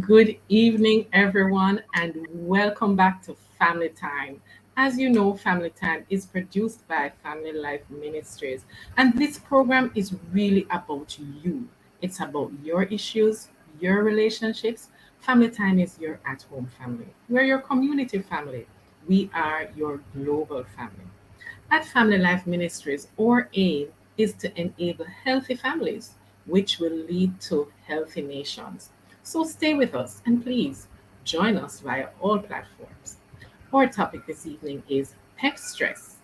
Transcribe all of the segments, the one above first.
Good evening, everyone, and welcome back to Family Time. As you know, Family Time is produced by Family Life Ministries, and this program is really about you. It's about your issues, your relationships. Family Time is your at home family. We're your community family. We are your global family. At Family Life Ministries, our aim is to enable healthy families, which will lead to healthy nations. So stay with us and please join us via all platforms. Our topic this evening is pep stress.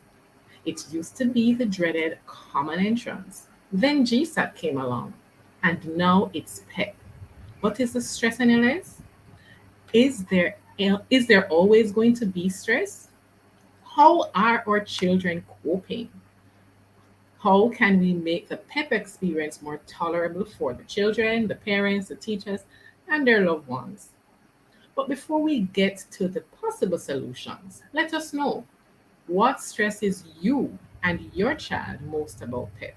It used to be the dreaded common entrance. Then GSAT came along, and now it's PEP. What is the stress anyways? Is there always going to be stress? How are our children coping? How can we make the PEP experience more tolerable for the children, the parents, the teachers, and their loved ones? But before we get to the possible solutions, let us know what stresses you and your child most about PEP.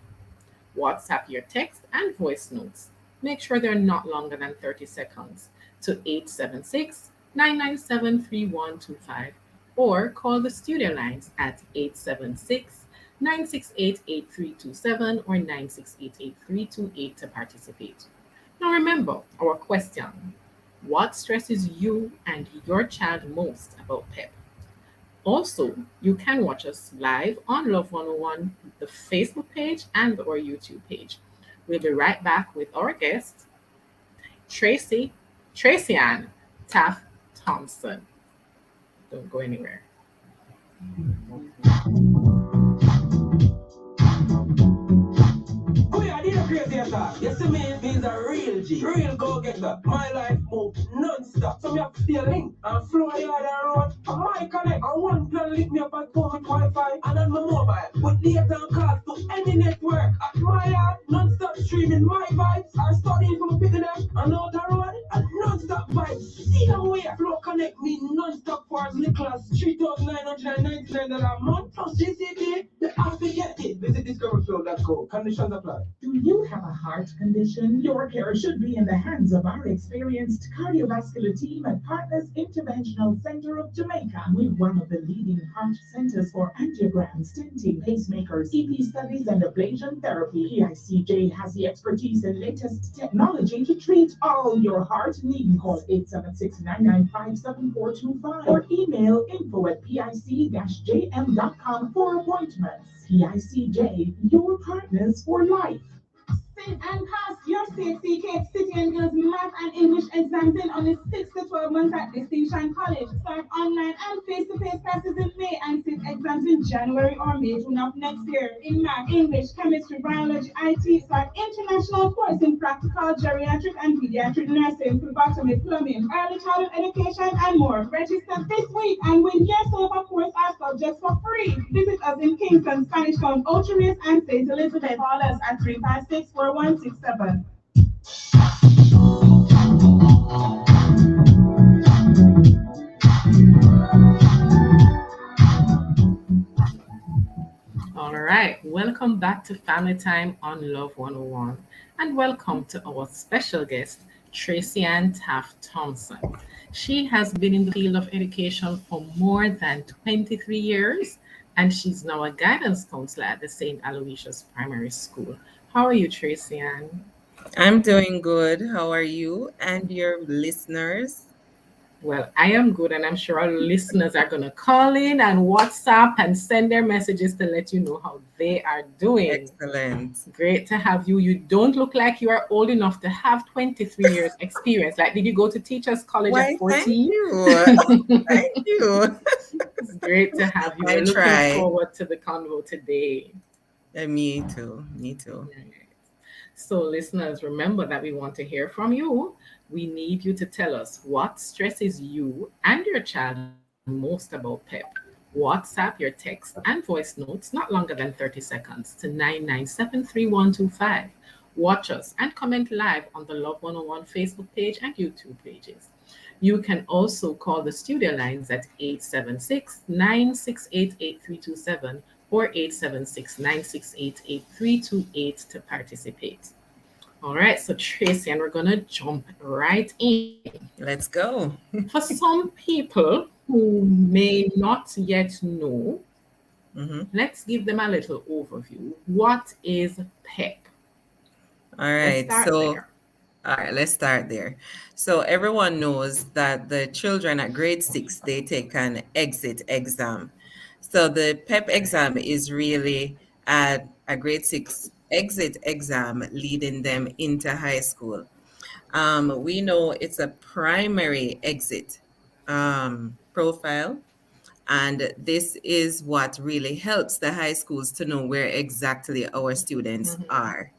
WhatsApp your text and voice notes. Make sure they're not longer than 30 seconds to 876-997-3125 or call the studio lines at 876-968-8327 or 968-8328 to participate. Now remember our question: what stresses you and your child most about PEP? Also, you can watch us live on Love 101, the Facebook page and our YouTube page. We'll be right back with our guest, Tracy, Tracy Ann Taft Thompson. Don't go anywhere. We are the creator. You see me, means a real G, real go-getter. My life move non-stop. So me have feeling and flow yard and road. And my connect, and one plan lift me up at home with Wi-Fi and on my mobile. With data and calls to any network. At my yard, non-stop streaming my vibes. I studying from picking up and out the road. And non-stop vibes. See the way flow connect me non-stop for as little as $3,999 a month. Plus GCP, the app to get it. Visit discoverflow.co. Conditions apply. Do you have a heart condition? Your care should be in the hands of our experienced cardiovascular team at Partners Interventional Center of Jamaica. We're one of the leading heart centers for angiogram, stenting, pacemakers, EP studies, and ablation therapy. PICJ has the expertise and latest technology to treat all your heart needs. Call 876-995-7425 or email info@pic-jm.com for appointments. PICJ, your partners for life. Sit and pass your CXC City and Girls Math and English exams in on the 6 to 12 months at Distinction College. Start online and face-to-face classes in May and sit exams in January or May June of next year. In math, English, chemistry, biology, IT, start international course in practical, geriatric, and pediatric nursing, phlebotomy, plumbing, early childhood education, and more. Register this week and win your silver course or subjects for free. Visit us in Kingston, Spanish Town, Ocho and St. Elizabeth. Call us at 356-4167. All right, welcome back to Family Time on Love 101, and welcome to our special guest, Tracy Ann Taft Thompson. She has been in the field of education for more than 23 years, and she's now a guidance counselor at the St. Aloysius Primary School. How are you, Tracy Ann? I'm doing good. How are you and your listeners? Well, I am good, and I'm sure our listeners are going to call in and WhatsApp and send their messages to let you know how they are doing. Excellent. Great to have you. You don't look like you are old enough to have 23 years experience. Like, did you go to teachers college Why, at thank 14? you. Thank you. It's great to have you. I We're looking try. forward to the convo today. Me too. Me too. Right. So, listeners, remember that we want to hear from you. We need you to tell us what stresses you and your child most about PEP. WhatsApp your text and voice notes not longer than 30 seconds to 9973125. Watch us and comment live on the Love 101 Facebook page and YouTube pages. You can also call the studio lines at 876-968-8327 or 876-968-8328 to participate. All right, so Tracy, and we're going to jump right in. Let's go. For some people who may not yet know, Hmm. let's give them a little overview. What is PEP? All Let's right. start So, there. all right, let's start there. So everyone knows that the children at grade six, they take an exit exam. So the PEP exam is really a grade six exit exam leading them into high school. We know it's a primary exit profile, and this is what really helps the high schools to know where exactly our students Mhm. are.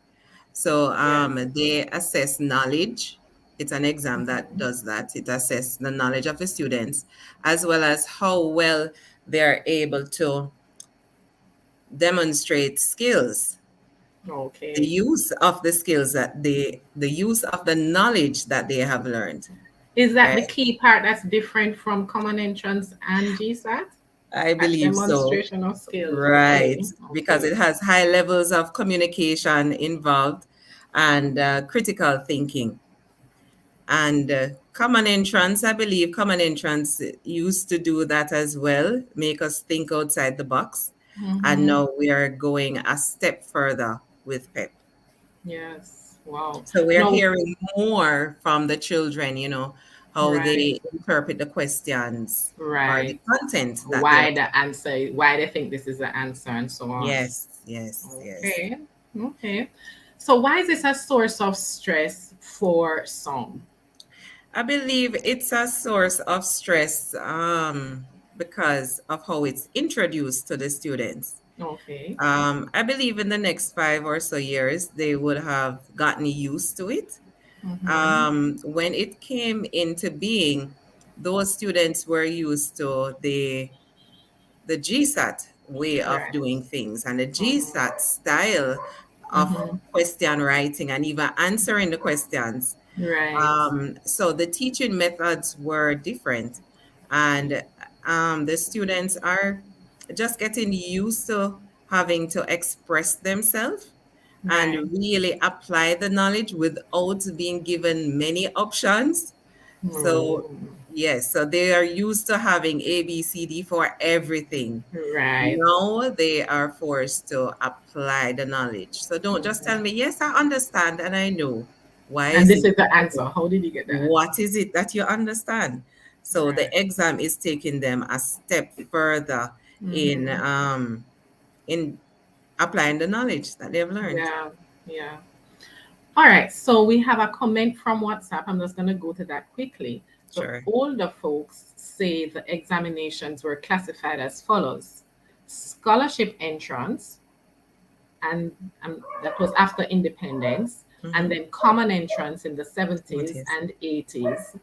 So Yes. they assess knowledge. It's an exam that Mhm. does that. It assesses the knowledge of the students, as well as how well they're able to demonstrate skills, the Okay. use of the skills the use of the knowledge that they have learned, Is that the right? key part that's different from Common Entrance and GSAT? I That believe so. demonstration of skills. Right, Okay. because Okay. it has high levels of communication involved and critical thinking. And common entrance, I believe common entrance used to do that as well, make us think outside the box. And Mm-hmm. now we are going a step further with PEP. Yes. Wow. So we are No. hearing more from the children, how Right. they interpret the questions or the Right. content that they're. Why the answer, why they think this is the answer, and so on. Yes, yes, yes. Okay. Okay. So why is this a source of stress for some? I believe it's a source of stress because of how it's introduced to the students. Okay. I believe in the next 5 or so years, they would have gotten used to it. Mm-hmm. When it came into being, those students were used to the GSAT way of Right. doing things and the Mm-hmm. GSAT style of Mm-hmm. question writing and even answering the questions. Right. So the teaching methods were different, and the students are just getting used to having to express themselves and Right. really apply the knowledge without being given many options. So, Mm. yes, so they are used to having A, B, C, D for everything. Right. Now they are forced to apply the knowledge. So don't just tell me, Mhm. yes, I understand and I know. Why And is this it is the that answer. How did you get the answer? what is it that you understand? So the Right. exam is taking them a step further in Mm-hmm. in applying the knowledge that they've learned. Yeah. Yeah. All right. So we have a comment from WhatsApp. I'm just going to go to that quickly. The Sure. older folks say the examinations were classified as follows: scholarship entrance, and that was after independence, and Mm-hmm. then common entrance in the 70s Yes. and 80s,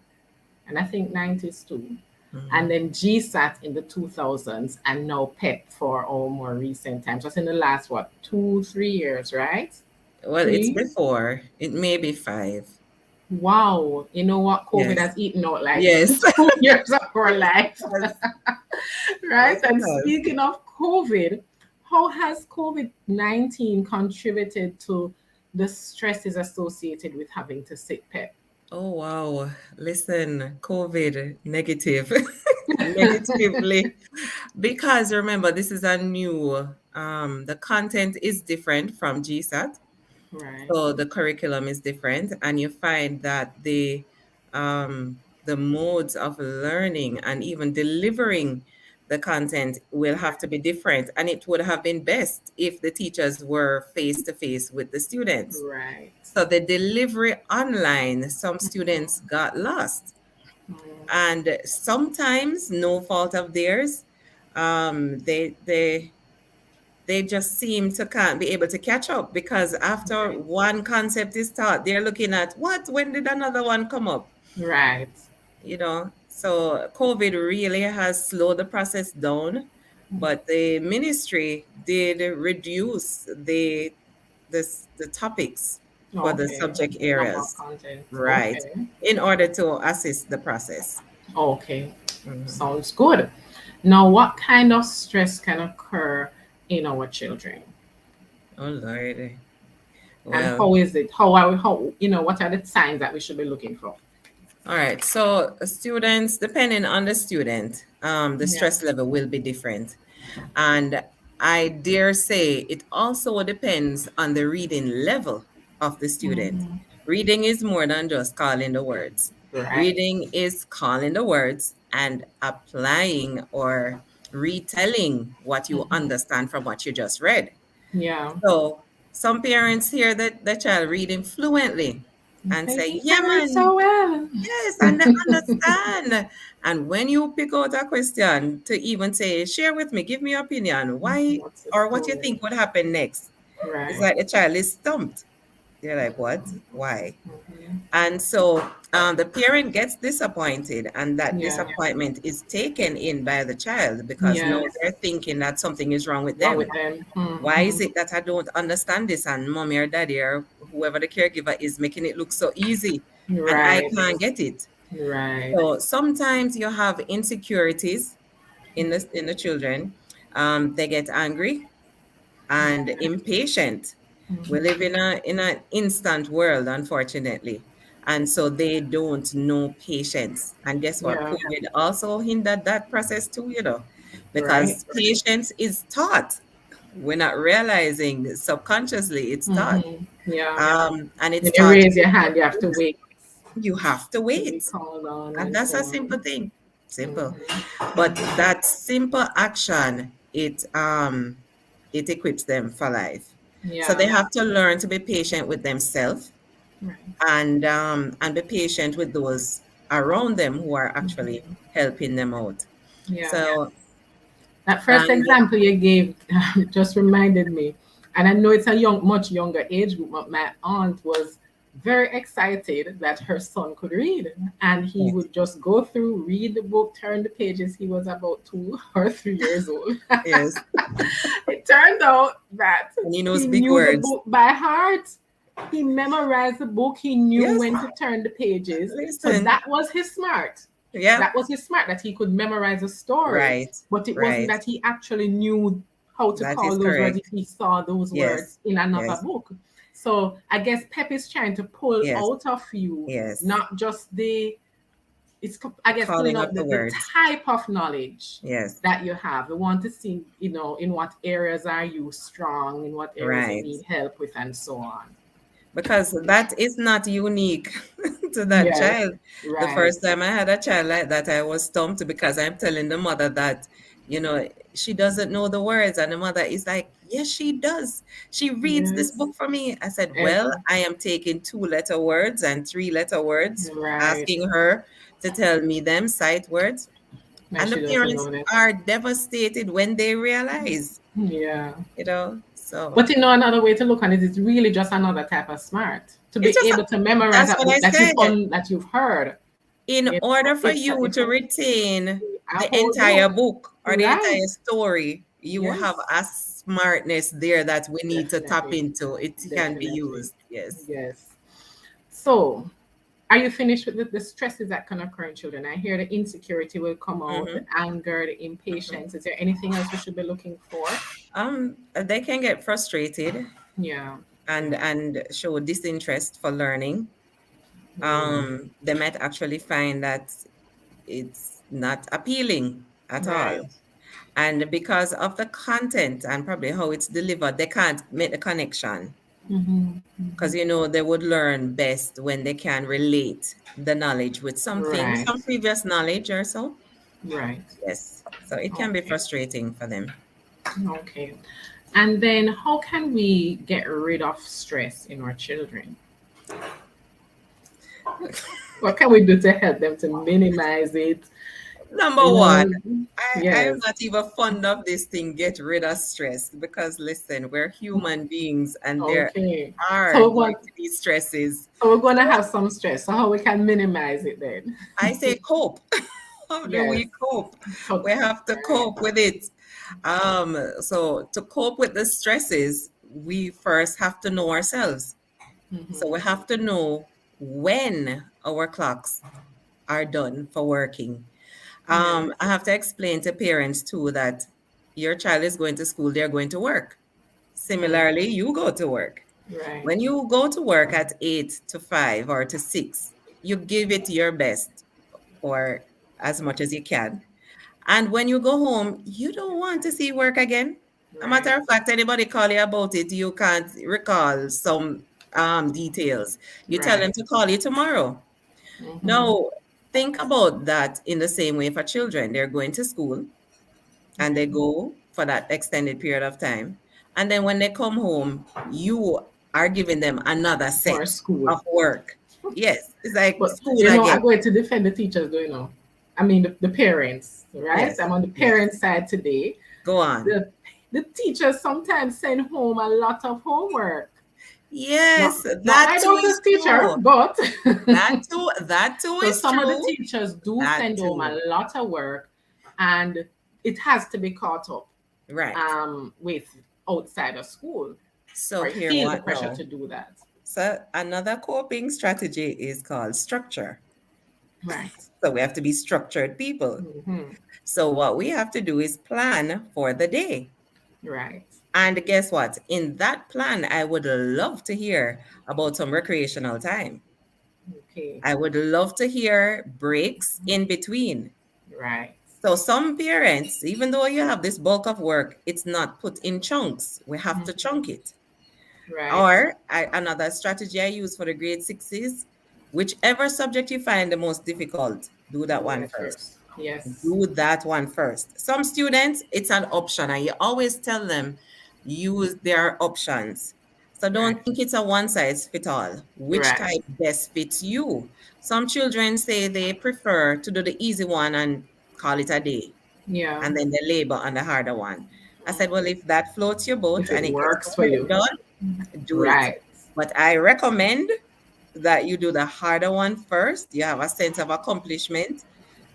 and I think 90s too. Mm-hmm. And then GSAT in the 2000s, and now PEP for our more recent times. Just in the last, what, 2, 3 years, right? Well, it's Three? before. It may be five. Wow. You know what? COVID Yes. has eaten out like Yes. 2 years of our life, Yes, right? yes, it And has. speaking of COVID, how has COVID-19 contributed to the stresses associated with having to sit PEP? Oh, wow. Listen, COVID negative, negatively. Because remember, this is a new, the content is different from GSAT. Right, So the curriculum is different, and you find that the modes of learning and even delivering the content will have to be different. And it would have been best if the teachers were face to face with the students. right. So the delivery online, some students Mhm. got lost, Mm, and sometimes no fault of theirs. They just seem to can't be able to catch up because after right, one concept is taught, they're looking at what, when did another one come up? right. So COVID really has slowed the process down. but the ministry did reduce the topics for the Okay. subject The number of areas, content. right, Okay. in order to assist the process. Okay. Mhm. Sounds good. Now, what kind of stress can occur in our children? Oh Lord. And Well, how is it? How are we, how, what are the signs that we should be looking for? all right. So students, depending on the student, the Yeah. stress level will be different. And I dare say it also depends on the reading level of the student. Mhm. Reading is more than just calling the words. Right. Reading is calling the words and applying or retelling what you Mhm. understand from what you just read. Yeah. So some parents hear that the child reading fluently and Okay, say, he "Yeah, can read man, so well. yes, and they understand." And when you pick out a question to even say, "Share with me, give me your opinion, why What's the or what you story? think would happen next," it's Right. like the child is stumped. They're like, "What? Why?" Mhm. And so the parent gets disappointed, and that Yeah. disappointment is taken in by the child because now Yes. they're thinking that something is wrong with Wrong with them. them. Why is Mhm. it that I don't understand this? And mommy or daddy or whoever the caregiver is making it look so easy and I Right. can't get it. Right. So sometimes you have insecurities in the children. They get angry and Right. impatient. We live Mhm. in an instant world, unfortunately. And so they don't know patience. And guess what? Yeah. COVID also hindered that process too, Right. because patience is taught. We're not realizing subconsciously it's taught. Mhm. Yeah. And it's When you taught raise your hand, you have to wait you have to to be wait. called on And and that's so a simple on. thing. Simple. Mhm. But that simple action, it equips them for life. So they Yeah. have to learn to be patient with themselves Right. and be patient with those around them who are actually Mhm. helping them out. Yeah. So That first and example you gave just reminded me, and I know it's a much younger age group, but my aunt was very excited that her son could read, and he yes, would just go through, read the book, turn the pages. He was about 2 or 3 years old. yes, It turned out that and he he knows big knew the words. book by heart. He memorized the book. He knew Yes, when to turn the pages. So listen. that was his smart. Yeah, That was his smart, that he could memorize a story, right, but it wasn't right. that he actually knew how to That call is those words correct. if he saw those Yes, words in another yes, book. So I guess Pep is trying to pull yes, out of you yes. not just the, it's, I guess, pulling Calling out up the the words. type of knowledge Yes, that you have. We want to see, in what areas are you strong, in what areas you right. need help with, and so on. Because that is not unique to that Yes, child. The right. first time I had a child like that, I was stumped because I'm telling the mother that, you know, she doesn't know the words. And the mother is like, yes, she does. She reads this Yes. book for me. I said, well, Ex- I am taking 2 letter words and 3 letter words, right. asking her to tell me them sight words. And And the she doesn't parents know that. are devastated when they realize, Yeah. So But another way to look at it is really just another type of smart. To it's be just, able to memorize that's that what I book said. that you've heard. In order for It's you to a retain the whole entire book. book or the Right. entire story, you have Yes. a smartness there that we need to tap Definitely. into. It can be Definitely. used. Yes. Yes. So, are you finished with the stresses that can occur in children? I hear the insecurity will come out, the Hmm. anger, the impatience. Is there anything else we should be looking for? They can get frustrated Yeah. and Yeah. show disinterest for learning. Mm. They might actually find that it's not appealing at Right. all. And because of the content and probably how it's delivered, they can't make the connection. Mm-hmm. Because Mm-hmm. they would learn best when they can relate the knowledge with something, Right. some previous knowledge or so. Right. Yes. So it can be Okay. frustrating for them. Okay. And then how can we get rid of stress in our children? What can we do to help them to minimize it? Number You one, know, I am yes. not even fond of this thing, get rid of stress, because listen, we're human beings and there Okay. are So going to be stresses. we're gonna have some stress. So how we can minimize it then? I say cope. How do Yes. we cope? So We have to right. cope with it. So to cope with the stresses, we first have to know ourselves. So we Mm-hmm. have to know when our clocks are done for working. Yes. I have to explain to parents too that your child is going to school, they're going to work. Similarly, Mm-hmm. you go to work. Right. When you go to work at 8 to 5 or to 6, you give it your best or as much as you can. And when you go home, you don't want to see work again. A matter Right. of fact, anybody call you about it, you can't recall some details. You tell them Right. to call you tomorrow. Mm-hmm. Now, think about that in the same way for children. They're going to school and they Mm-hmm. go for that extended period of time. And then when they come home, you are giving them another Or set school. of work. Yes, it's like But school I'm again. going to defend the teachers, though, I mean the parents, right? Yes, I'm on the yes. parent side today. Go on. The the teachers sometimes send home a lot of homework. Yes, Not that my too daughter's is teacher, true. but That too so is some of the true. teachers do That send home too. a lot of work, and it has to be caught up Right. with outside of school, So or here feel the what pressure now? to do that. So another coping strategy is called structure. Right. So we have to be structured people. Hmm. So what we have to do is plan for the day. Right. And guess what? In that plan, I would love to hear about some recreational time. Okay. I would love to hear breaks in between. Right. So some parents, even though you have this bulk of work, it's not put in chunks. We have to Mhm. chunk it. Right. Or another strategy I use for the grade sixes, whichever subject you find the most difficult, do that Do one it first. first. Yes. Do that one first. Some students, it's an option, and you always tell them use their options. So Right. don't think it's a one size fit all. Which Right. type best fits you? Some children say they prefer to do the easy one and call it a day, Yeah. and then they labor on the harder one. I said, well, Mhm. if that floats your boat If it and it gets works your for work you. done, do it. Right. But I recommend that you do the harder one first. You have a sense of accomplishment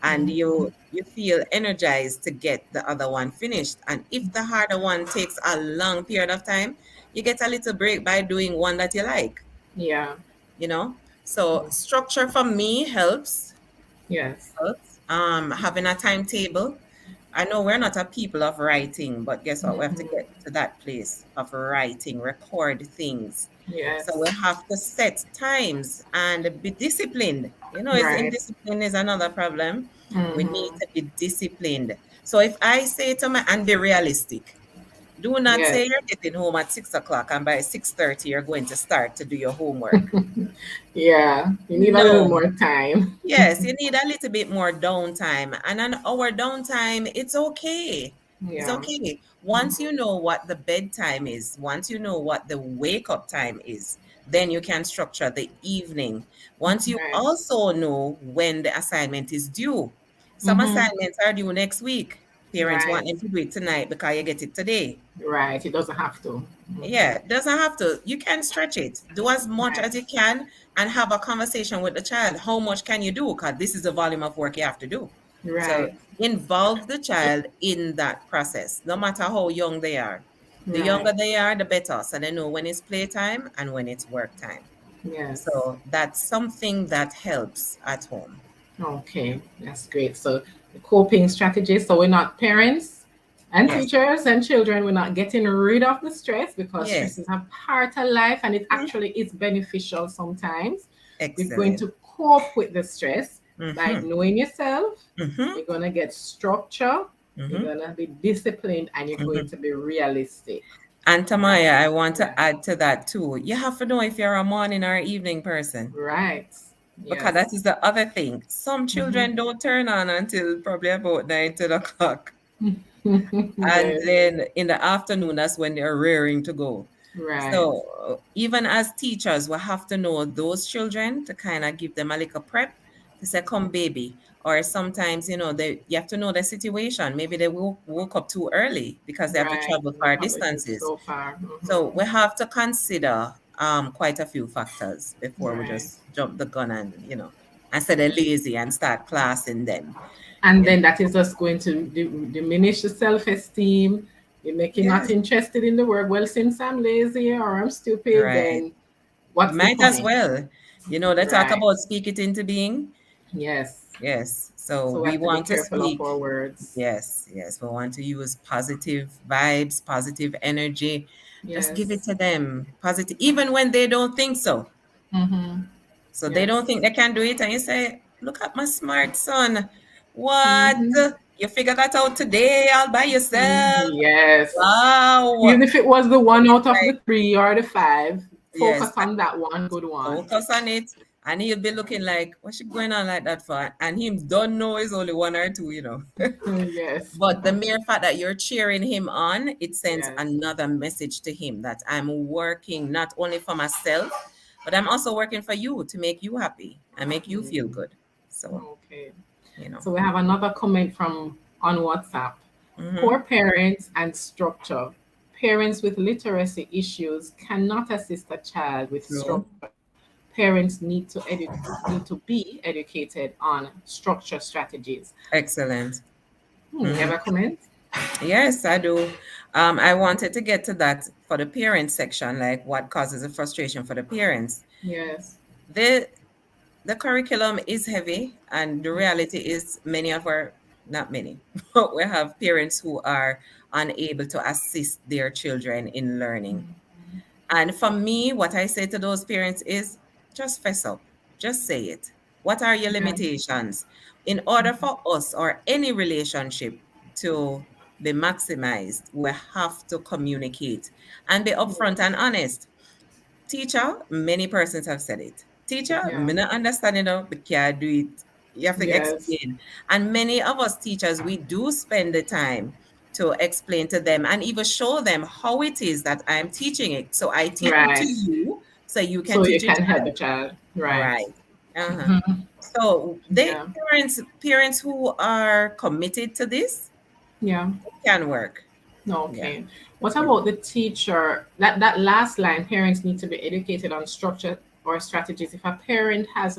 and Mhm. you feel energized to get the other one finished. And if the harder one takes a long period of time, you get a little break by doing one that you like, Yeah. you know? So Mhm. structure for me Yes. helps. Having a timetable. I know we're not a people of writing, but guess what? We have to Mhm. get to that place of writing, record things. So we Yes. have to set times and be disciplined. Is Right. indiscipline is another problem. We need Mhm. to be disciplined. So if I say to my and be realistic, do not Yes. say you're getting home at 6 o'clock and by 6:30 you're going to start to do your homework. Yeah. You need a little No. more time. Yes, you need a little bit more downtime. And an hour downtime, it's okay. It's Yeah. okay. Once you Mhm. know what the bedtime is, once you know what the wake up time is, then you can structure the evening. Once you Right. also know when the assignment is due. Some Mhm. assignments are due next week. Parents Right. want them to do it tonight because you get it today. Right. It doesn't have to. Yeah, Mhm. doesn't have to. You can stretch it. Do as much Right. as you can and have a conversation with the child. How much can you do? Because this is the volume of work you have to do. So Right. involve the child in that process, no matter how young they are. The Right. younger they are, the better. So they know when it's playtime and when it's work time. Yes. So that's something that helps at home. Okay, that's great. So the coping strategies. So we're not parents and Yes. teachers and children. We're not getting rid of the stress because stress Yes. is a part of life and it Mhm. actually is beneficial sometimes. We're going Excellent. to cope with the stress by Mm-hmm. knowing yourself. Mm-hmm. You're gonna get structure. You're Mm-hmm. gonna be disciplined and you're going Mm-hmm. to be realistic. And Right. Tamaya, I want Yeah. to add to that too. You have to know if you're a morning or evening person. Right. Because that Yes. is the other thing. Some Hmm. children don't turn on until probably about 9, 10 o'clock. And Yes. then in the afternoon, that's when they're raring to go. Right. So even as teachers, we have to know those children to kind of give them a little prep to say, come baby. Or sometimes, you have to know the situation. Maybe they woke up too early because they have to Right. travel They far probably live distances. so far. So Hmm. we have to consider quite a few factors before we Right. just jump the gun and. instead of lazy and start classing them. And You then that is just going to diminish the self-esteem. You make you not Yes, interested in the work. Well, since I'm lazy or I'm stupid, right. then what's the Might as point? well. They talk Right. about speak it into being. Yes. Yes. So So we we have to be want to careful of speak. our words. Yes, yes. We want to use positive vibes, positive energy. Just give it Yes. to them. Positive, even when they don't think so. Mm-hmm. So they Yes. don't think they can do it, and you say, "Look at my smart son. What? Mm-hmm. You figure that out today all by yourself? Yes. Even Wow." if it was the one out of Right. the three or the five, Yes. focus on that one good one. Focus on it, and he'll be looking like, "What's she going on like that for?" And him don't know it's only one or two. Yes. But the mere fact that you're cheering him on, it sends Yes. another message to him that I'm working not only for myself, but I'm also working for you to make you happy and make you feel Mm, good. So, okay. you know. So we have another comment from on WhatsApp. Mm-hmm. Poor parents and structure. Parents with literacy issues cannot assist a child with True. structure. Parents need to be educated on structure strategies. Excellent. You have Mm-hmm. a comment? Yes, I do. I wanted to get to that for the parents section, like what causes a frustration for the parents. Yes. The the curriculum is heavy, and the reality is many of our, not many, but we have parents who are unable to assist their children in learning. And for me, what I say to those parents is just fess up, just say it. What are your Yeah. limitations? In order for us or any relationship to be maximized, we have to communicate and be upfront and honest. Teacher, many persons have said it. Teacher, Yeah. me not understand it, but can't do it. You have to Yes. explain. And many of us teachers, we do spend the time to explain to them and even show them how it is that I'm teaching it. So I teach it to Right. you so you can So you teach your can help the child. child. Right. Right. Uh-huh. So they Yeah. parents who are committed to this, Yeah. it can work. Yeah. Okay. What It can about work. the teacher? That last line, parents need to be educated on structure or strategies. If a parent has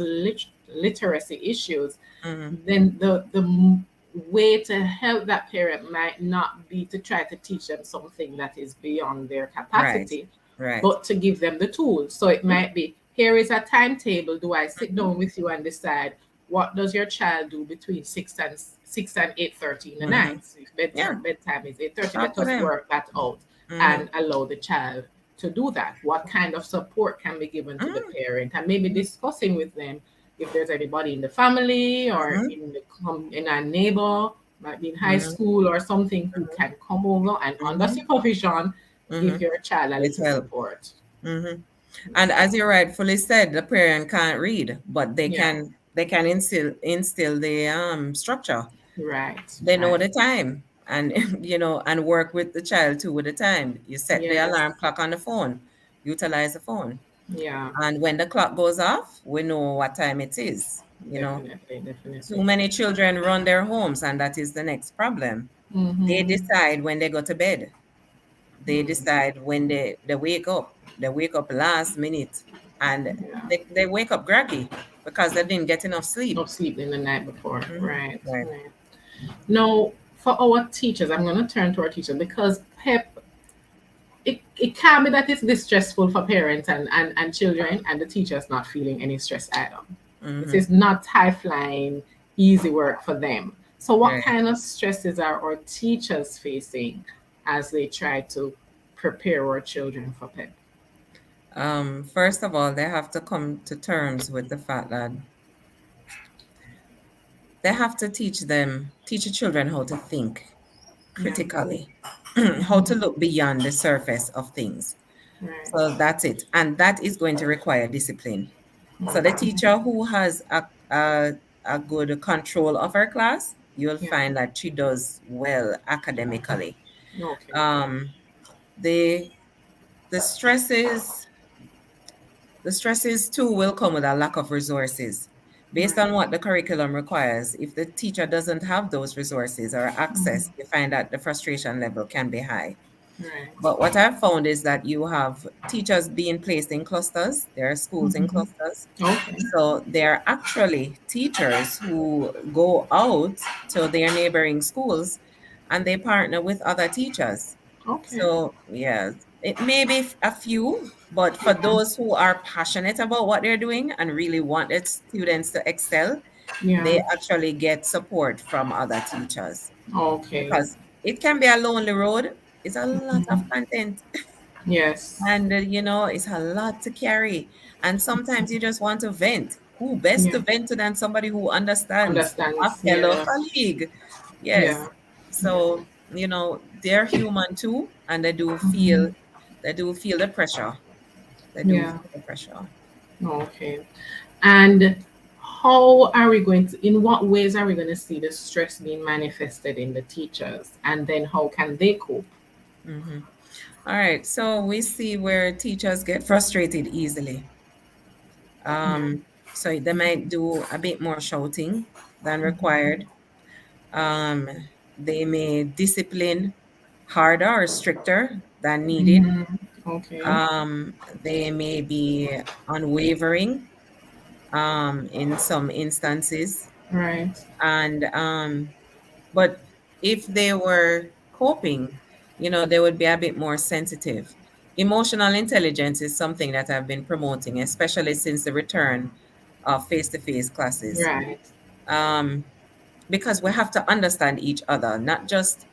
literacy issues, Mm-hmm. then way to help that parent might not be to try to teach them something that is beyond their Right. capacity, Right. but to give them the tools. So it might be, here is a timetable. Do I sit Mm-hmm. down with you and decide what does your child do between 6 and 8:30 in the Mm-hmm. night? So if Yeah. bedtime is 8:30, Talk let to us them. work that out Mm-hmm. and allow the child to do that. What kind of support can be given to the Mm-hmm. parent, and maybe discussing with them if there's anybody in the family or Mm-hmm. in a neighbor, might be in high Mm-hmm. school or something, who can come over and under Mm-hmm. supervision Mm-hmm. give your child a With little help. support. Mm-hmm. And as you rightfully said, the parent can't read, but they Yeah. can instill the structure. Right. They know Right. the time, and and work with the child too with the time. You set the Yes. alarm clock on the phone, utilize the phone. Yeah. And when the clock goes off, we know what time it is. Definitely. Too Definitely. many children run their homes, and that is the next problem. They Mm-hmm. decide when they go to bed. They Mm. decide when they wake up. They wake up last minute, and Yeah. they wake up groggy because they didn't get enough sleep. Not sleeping the night before. Mhm. Right. Right. Right. Now, for our teachers, I'm going to turn to our teachers because PEP, it can be that it's distressful for parents and children, and the teachers not feeling any stress either. It Hmm. is not high flying, easy work for them. So, what Right. kind of stresses are our teachers facing as they try to prepare our children for PEP? First of all, they have to come to terms with the fact that they have to teach the children how to think Yeah, critically, how to look beyond the surface of things. right. So that's it. And that is going to require discipline. So the Mhm. teacher who has a good control of her class, you'll Yeah, find that she does well academically. okay. Um, the the stresses the stresses too will come with a lack of resources. Based Right. on what the curriculum requires, if the teacher doesn't have those resources or access, you find that the frustration level can be high. Right. But what I've found is that you have teachers being placed in clusters. There are schools in Mhm. clusters. Okay. So there are actually teachers who go out to their neighboring schools and they partner with other teachers. Okay. So, yeah, it may be a few, but for Yeah. those who are passionate about what they're doing and really want their students to excel, they Yeah. actually get support from other teachers Okay. because it can be a lonely road. It's a lot of Mhm. content Yes. and it's a lot to carry. And sometimes you just want to vent. Who best Yeah. to vent to than somebody who understands? A Understands. fellow Yeah. colleague. Yeah. Yes. Yeah. So, they're human too, and Mhm. they do feel the pressure. They do Yeah. feel the pressure. Okay. And how are we going to, in what ways are we going to see the stress being manifested in the teachers? And then how can they cope? Hmm. All right. So we see where teachers get frustrated easily. Yeah. So they might do a bit more shouting than Mhm. required. Um, they may discipline harder or stricter than needed. Mhm. Okay. They may be unwavering in some instances. Right. And but if they were coping, they would be a bit more sensitive. Emotional intelligence is something that I've been promoting, especially since the return of face-to-face classes. Right. Um, because we have to understand each other, not just,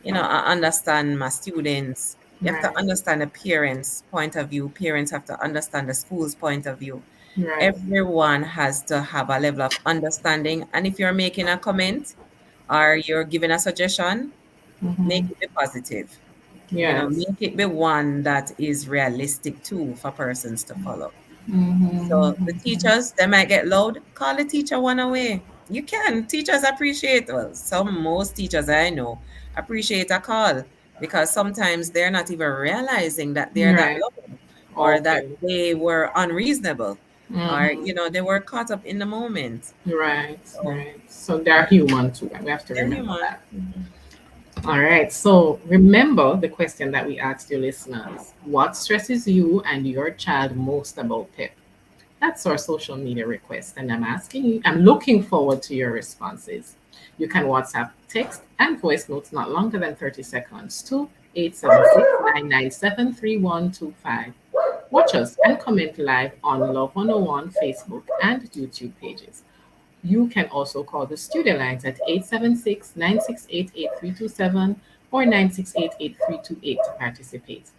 I understand my students. You have to Right. understand the parents' point of view. Parents have to understand the school's point of view. Right. Everyone has to have a level of understanding. And if you're making a comment or you're giving a suggestion, make Mhm. it be positive. Yes. Make it be one that is realistic too for persons to follow. Mhm. So the teachers, they might get loud. Call the teacher one away. You can. Teachers appreciate, well, most teachers I know appreciate a call because sometimes they're not even realizing that they're that Right. loud or that Okay. they were unreasonable or, Mhm. they were caught up in the moment. Right. So Right. So they're human too, and we have to they're remember human. that. All right. So remember the question that we asked you listeners. What stresses you and your child most about PEP? That's our social media request. And I'm looking forward to your responses. You can WhatsApp, text, and voice notes not longer than 30 seconds to 876-997-3125. Watch us and comment live on Love 101 Facebook and YouTube pages. You can also call the studio lines at 876-968-8327 or 968-8328 to participate.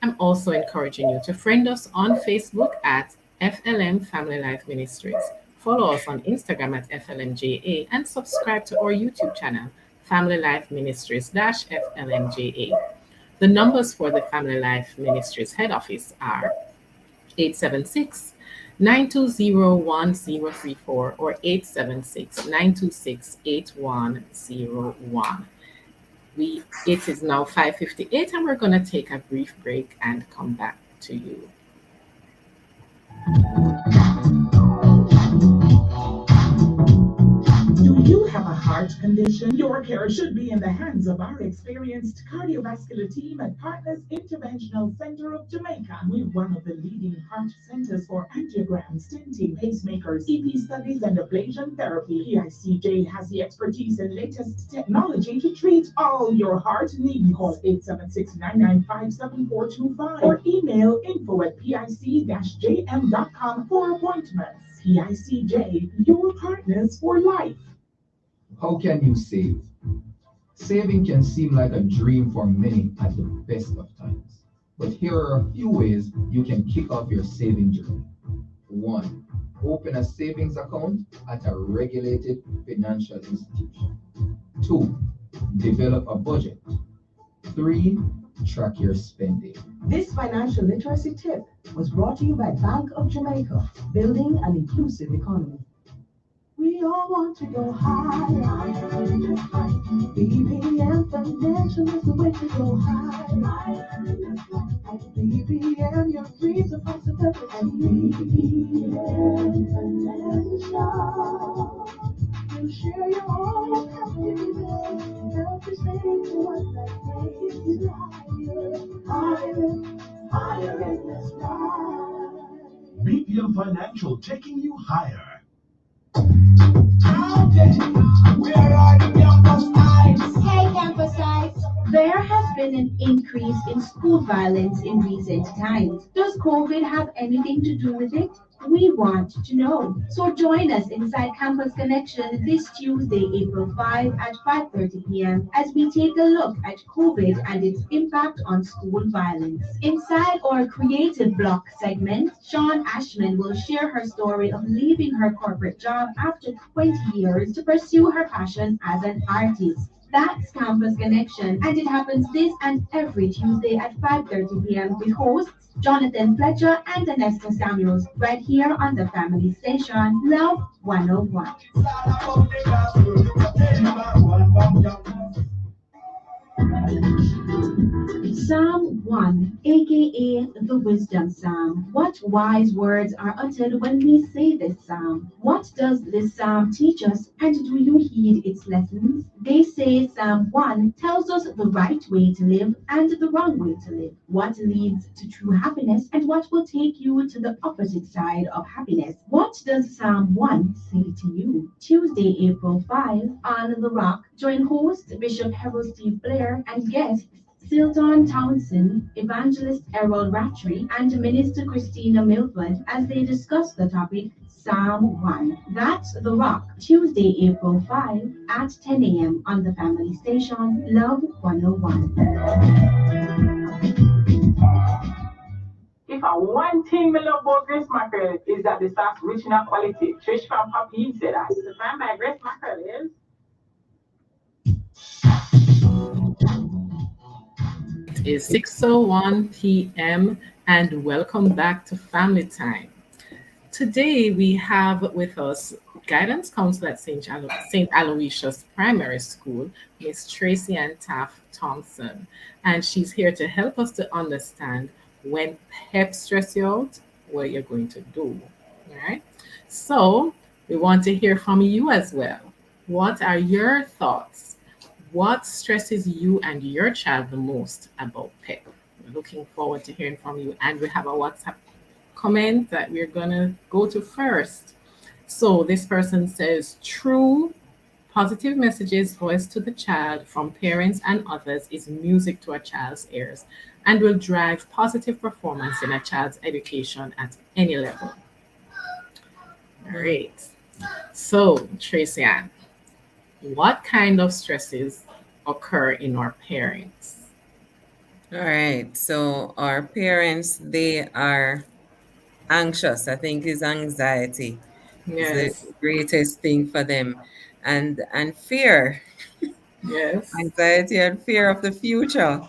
I'm also encouraging you to friend us on Facebook at FLM Family Life Ministries. Follow us on Instagram at FLMJA and subscribe to our YouTube channel, Family Life Ministries FLMJA. The numbers for the Family Life Ministries head office are 876-920-1034 or 876-926-8101. It is now 5:58 and we're going to take a brief break and come back to you. Do you have a heart condition? Your care should be in the hands of our experienced cardiovascular team at Partners Interventional Center of Jamaica. We're one of the leading heart centers for angiograms, stenting, pacemakers, EP studies, and ablation therapy. PICJ has the expertise and latest technology to treat all your heart needs. Call 876-995-7425 or email info@pic-jm.com for appointments. PICJ, your partners for life. How can you save? Saving can seem like a dream for many at the best of times. But here are a few ways you can kick off your saving journey. 1. Open a savings account at a regulated financial institution. 2. Develop a budget. 3. Track your spending. This financial literacy tip was brought to you by Bank of Jamaica, building an inclusive economy. We all want to go higher. BBM Financial is the way to go higher. At BBM, your dreams are possible. At BBM Financial, you share your own happiness. Help you save to what that takes you higher. higher in the sky. BPM Financial taking you higher. Hey, Campus. There has been an increase in school violence in recent times. Does COVID have anything to do with it? We want to know. So join us inside Campus Connection this Tuesday, April 5 at 5:30 p.m. as we take a look at COVID and its impact on school violence. Inside our Creative Block segment, Sean Ashman will share her story of leaving her corporate job after 20 years to pursue her passion as an artist. That's Campus Connection, and it happens this and every Tuesday at 5:30 p.m. with hosts Jonathan Fletcher and Anesta Samuels, right here on the family station, Love 101. Psalm 1, aka the Wisdom Psalm. What wise words are uttered when we say this psalm? What does this psalm teach us, and do you heed its lessons? They say Psalm 1 tells us the right way to live and the wrong way to live, what leads to true happiness, and what will take you to the opposite side of happiness. What does Psalm 1 say to you? Tuesday, April 5, on The Rock, join host Bishop Harold Steve Blair and guests Silton Townsend, Evangelist Errol Rattray, and Minister Christina Milford as they discuss the topic Psalm 1. That's The Rock, Tuesday, April 5 at 10 a.m. on the family station, Love 101. If I one thing me love about Grace Mackerel is that the sauce rich in quality. Trish from Poppy said that. The fan by Grace Mackerel is It is 6:01 p.m. and welcome back to Family Time. Today we have with us guidance counselor at St. Aloysius Primary School, Miss Tracy Ann Taft Thompson, and she's here to help us to understand when pep stress you out, what you're going to do. All right. So we want to hear from you as well. What are your thoughts? What stresses you and your child the most about pep? We're looking forward to hearing from you, and we have a WhatsApp comment that we're gonna go to first. So this person says, true positive messages voiced to the child from parents and others is music to a child's ears and will drive positive performance in a child's education at any level. All right. So, Tracy Ann, what kind of stresses occur in our parents? All right. So our parents, they are anxious. I think is anxiety is the Yes, greatest thing for them. And fear, yes, anxiety and fear of the future.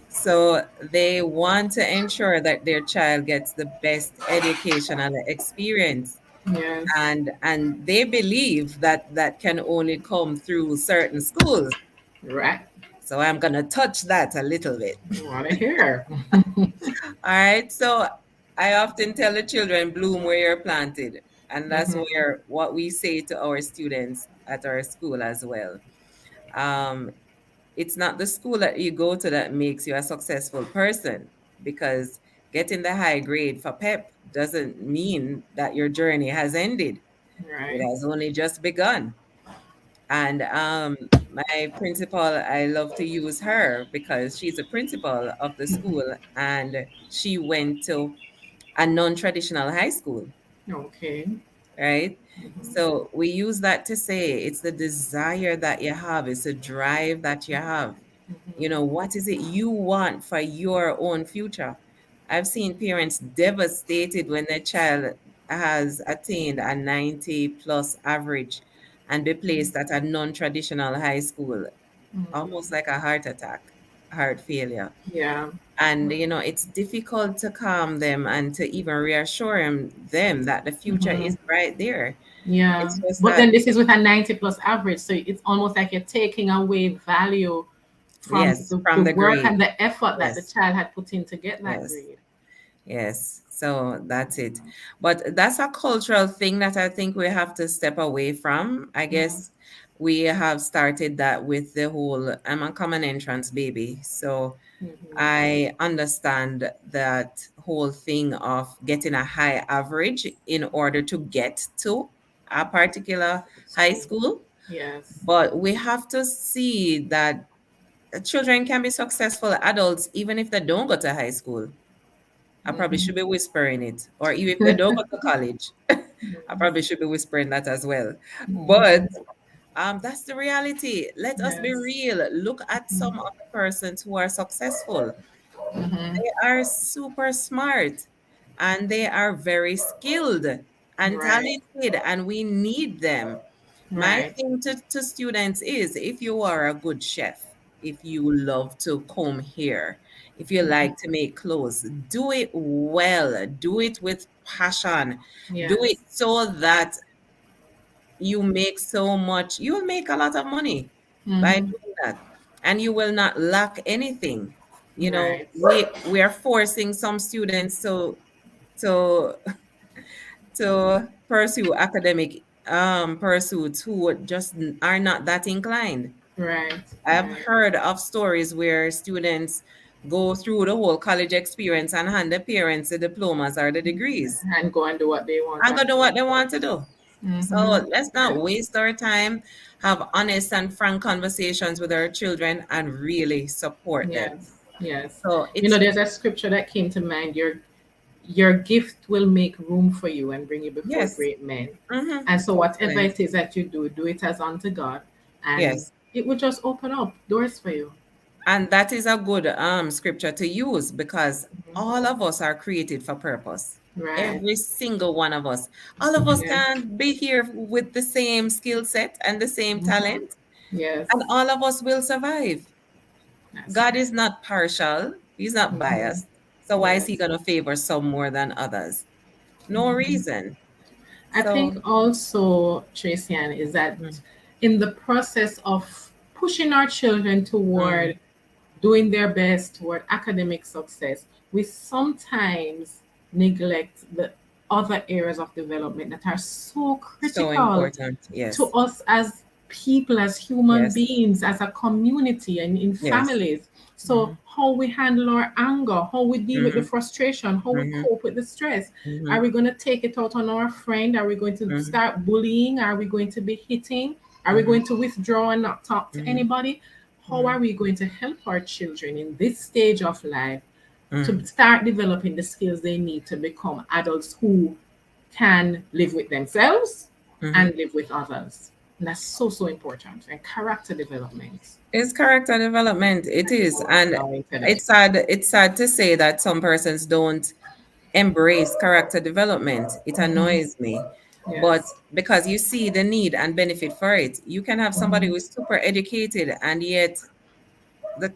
So they want to ensure that their child gets the best educational experience. yes, And they believe that that can only come through certain schools. right. So I'm going to touch that a little bit. I want to hear. All right. So I often tell the children, bloom where you're planted. And that's Mhm. where what we say to our students at our school as well. Um, it's not the school that you go to that makes you a successful person, because getting the high grade for PEP doesn't mean that your journey has ended. It Right. has only just begun. And my principal, I love to use her because she's a principal of the school, and she went to a non-traditional high school, Okay. right? Mhm. So we use that to say it's the desire that you have, it's the drive that you have. What is it you want for your own future? I've seen parents devastated when their child has attained a 90 plus average and be placed at a non-traditional high school, almost like a heart attack, heart failure. Yeah. And it's difficult to calm them and to even reassure them that the future Mhm. is right there. Yeah. It's just But that, then this is with a 90 plus average. So it's almost like you're taking away value from yes, the from the work grade. and the effort that the Yes, child had put in to get that yes. grade. Yes, so that's it. But that's a cultural thing that I think we have to step away from. I Mhm. guess we have started that with the whole I'm a common entrance baby. So Mhm. I understand that whole thing of getting a high average in order to get to a particular high School. school. Yes. But we have to see that children can be successful adults even if they don't go to high school. I probably Mhm. should be whispering it. Or even if they don't go to college, I probably should be whispering that as well. But Mhm. that's the reality. Let us be Yes. real. Look at some of the persons who are successful. Mhm. They are super smart and they are very skilled and Right. talented, and we need them. My Right. thing to students is if you are a good chef, if you love to comb hair, if you Mhm. like to make clothes, do it well, do it with passion, do it Yes. so that you make so much, you will make a lot of money by Mhm. doing that, and you will not lack anything. You know, Right. we are forcing some students to to pursue academic pursuits who just are not that inclined. Right. I've Right. heard of stories where students go through the whole college experience and hand their parents the diplomas or the degrees And go and do what they want and go do after. what they want to do. So Mm-hmm. let's not waste our time, have honest and frank conversations with our children and really support them. Yes. Yes. So You know, it's there's a scripture that came to mind. Your gift will make room for you and bring you before yes. great men. Mm-hmm. And so whatever Excellent. it is that you do it as unto God, and Yes. it will just open up doors for you. And that is a good scripture to use because Mhm. all of us are created for purpose. Right. Every single one of us. All of us Yes. can be here with the same skill set and the same Mhm. talent, Yes. and all of us will survive. That's God right. is not partial, He's not Mhm. biased. So why is He Yes. going to favor some more than others? No Mhm. reason. I think So, also, Tracian, is that mm, in the process of pushing our children mm, toward doing their best toward academic success, we sometimes neglect the other areas of development that are so so critical important. to Yes. us as people, as human Yes. beings, as a community, and in Yes. families. So, Mm-hmm. how we handle our anger, how we deal with the Mm-hmm. frustration, how we Mm-hmm. cope with the stress. Are Mm-hmm. we going to take it out on our friend? Are we going to Mm-hmm. start bullying? Are we going to be hitting? Are we Mm-hmm. going to withdraw and not talk to Mm-hmm. anybody? How Mm-hmm. are we going to help our children in this stage of life to Mm-hmm. start developing the skills they need to become adults who can live with themselves Mm-hmm. and live with others? And that's so, so important. And character development It's character development. It and is. And emotional intelligence. it's sad to say that some persons don't embrace character development. It Mhm. annoys me. But Yes. because you see the need and benefit for it, you can have somebody who Mhm. is super educated and yet the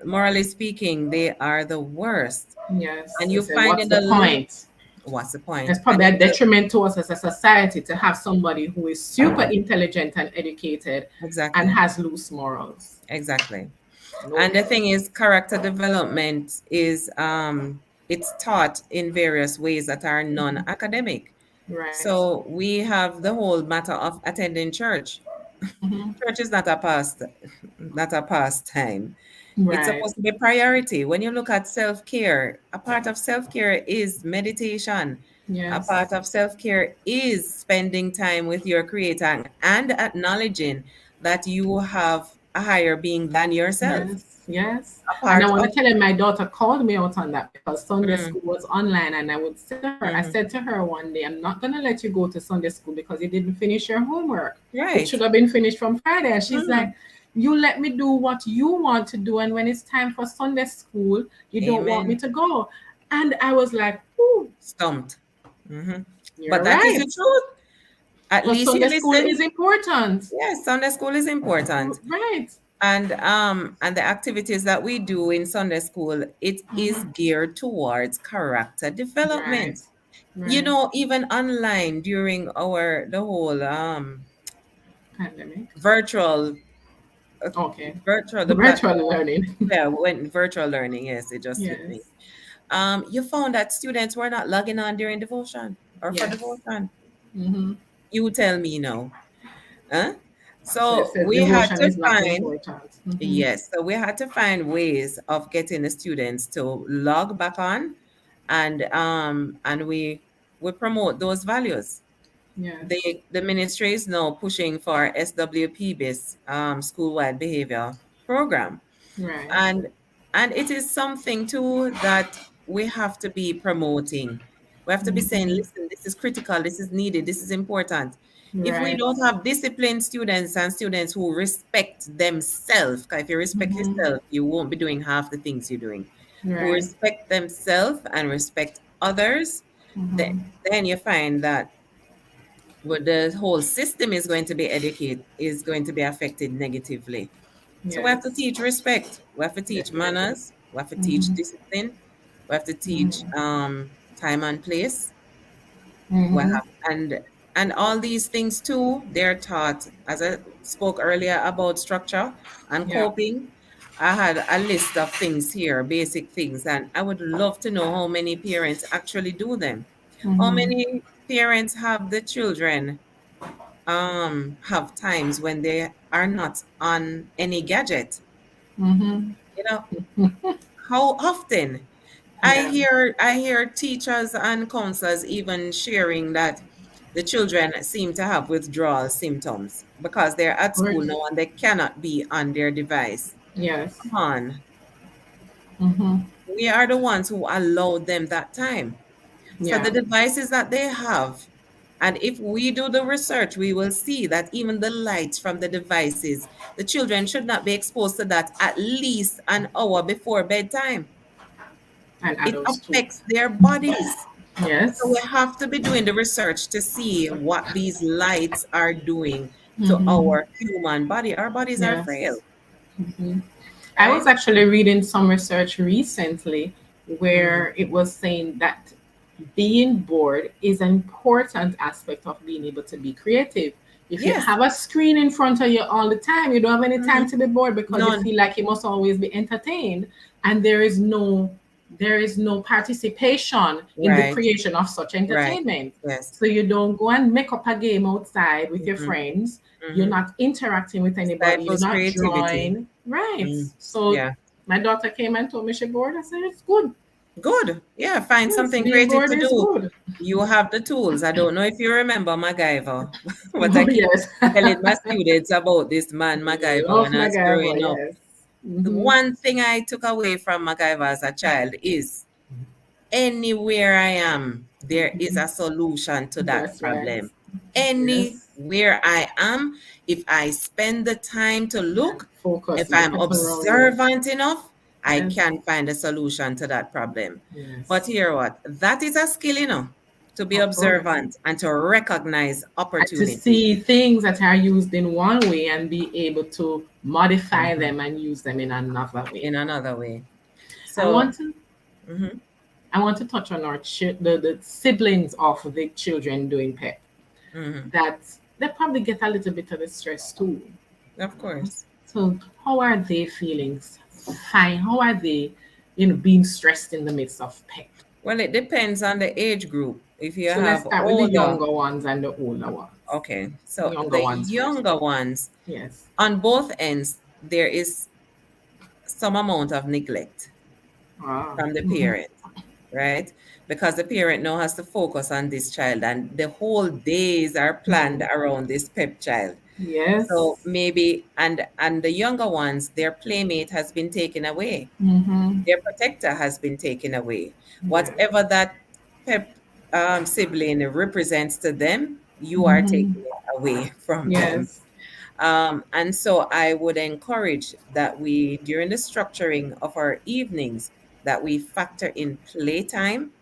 morally speaking, they are the worst. Yes. And They you say, find what's in the the point? what's the point? It's And probably a detriment to us as a society to have somebody who is super intelligent and educated and exactly, has loose morals. exactly. No And the help. thing is, character development is it's taught in various ways that are non-academic. Right. So we have the whole matter of attending church. Hmm. Church is not a pastime. It's Right. supposed to be a priority. When you look at self-care, a part of self-care is meditation. A Yes. part of self-care is spending time with your creator and acknowledging that you have a higher being than yourself. Yes, yes. A And I part want of to tell you, my daughter called me out on that because Sunday mm, school was online, and I would say to her, I mhm. said to her one day, I'm not gonna let you go to Sunday school because you didn't finish your homework. It Right. should have been finished from Friday. And she's like, Mm. you let me do what you want to do, and when it's time for Sunday school, you don't want me Amen. to go. And I was like, ooh, Stumped. Hmm. But you're that is the right. truth. At Because least you Sunday school is listen. important. Yes, Sunday school is important. Right. And the activities that we do in Sunday school, it is Hmm. geared towards character Right. development. You Right. know, even online during our the whole Pandemic. virtual uh, Okay. virtual the Virtual platform, learning. yeah, when virtual learning, yes, it just slipped me. Yes. You found that students were not logging on during devotion or for Yes. devotion. Mm-hmm. You tell me no. Huh? So it So says we had devotion to is not find, important. yes, so we had to find ways of getting the students to log back on, and we promote those values. Yes. The ministry is now pushing for SWP based school-wide behavior program, Right. and it is something too that we have to be promoting. We have to be saying, Hmm. listen, this is critical, this is needed, this is important. If we Right. don't have disciplined students and students who respect themselves, because if you respect Hmm. yourself, you won't be doing half the things you're doing, who Right. respect themselves and respect others, then, Hmm. then you find that what the whole system is going to be is going to be affected negatively. So we have to Yes. teach respect. We have to teach Definitely. manners. We have to teach Hmm. discipline. We have to teach Hmm. time and place. We Hmm. have and all these things too. They're taught, as I spoke earlier about structure and Yeah. coping. I had a list of things here, basic things, and I would love to know how many parents actually do them. How Hmm. many parents have the children have times when they are not on any gadget? Hmm. You know, how often Yeah. I hear teachers and counselors even sharing that the children seem to have withdrawal symptoms because they're Of at school course. now and they cannot be on their device. Yes. Come on. Hmm. We are the ones who allowed them that time. So the Yeah. devices that they have, and if we do the research, we will see that even the lights from the devices, the children should not be exposed to that at least an hour before bedtime. And It adults too. affects their bodies. So we Yes. have to be doing the research to see what these lights are doing to Hmm. our human body. Our bodies are frail, Yes. Hmm. I was right? actually reading some research recently Mm. where it was saying that being bored is an important aspect of being able to be creative. If you Yes. have a screen in front of you all the time, you don't have any time Mhm. to be bored because you None. feel like you must always be entertained, and there is no participation in the Right, creation of such right. entertainment. Yes. So you don't go and make up a game outside with your Hmm. friends. You're Hmm. not interacting with anybody. You're Stifles not creativity. drawing. Right. Mm. So Yeah. my daughter came and told me she bored. I said, it's good. Good. Yeah. Find Yes, something being creative bored to is do. good. You have the tools. I don't know if you remember MacGyver, but I Oh, keep yes. telling my students about this man MacGyver Love when I was MacGyver, growing up. yes. The Hmm. one thing I took away from MacGyver as a child is anywhere I am, there is a solution to that That's right. problem. Yes. Anywhere I am, if I spend the time to And look, if focus, I'm look up around you. observant enough, I Yes. can find a solution to that problem. But Yes. hear what? That is a skill, to be Of course. observant and to recognize And to opportunities. see things that are used in one way and be able to modify Mhm. them and use them in another way. In another way. I So, want to mhm, I want to touch on the siblings of the children doing PEP. mhm, That they probably get a little bit of the stress too. of course. So how are they feeling? Fine. How are they, being stressed in the midst of PEP? Well, it depends on the age group. If you So let's have start with the older, younger ones and the older ones. okay. The So younger the ones first. younger ones, Yes. on both ends, there is some amount of neglect Ah. from the Mm-hmm. parent, right? Because the parent now has to focus on this child, and the whole days are planned Mm-hmm. around this pep child. Yes. So maybe, and the younger ones, their playmate has been taken away, Mm-hmm. their protector has been taken away. Yeah. Whatever that pep sibling represents to them, you are Mm-hmm. taking it away from them. Yes. And so I would encourage that we, during the structuring of our evenings, that we factor in playtime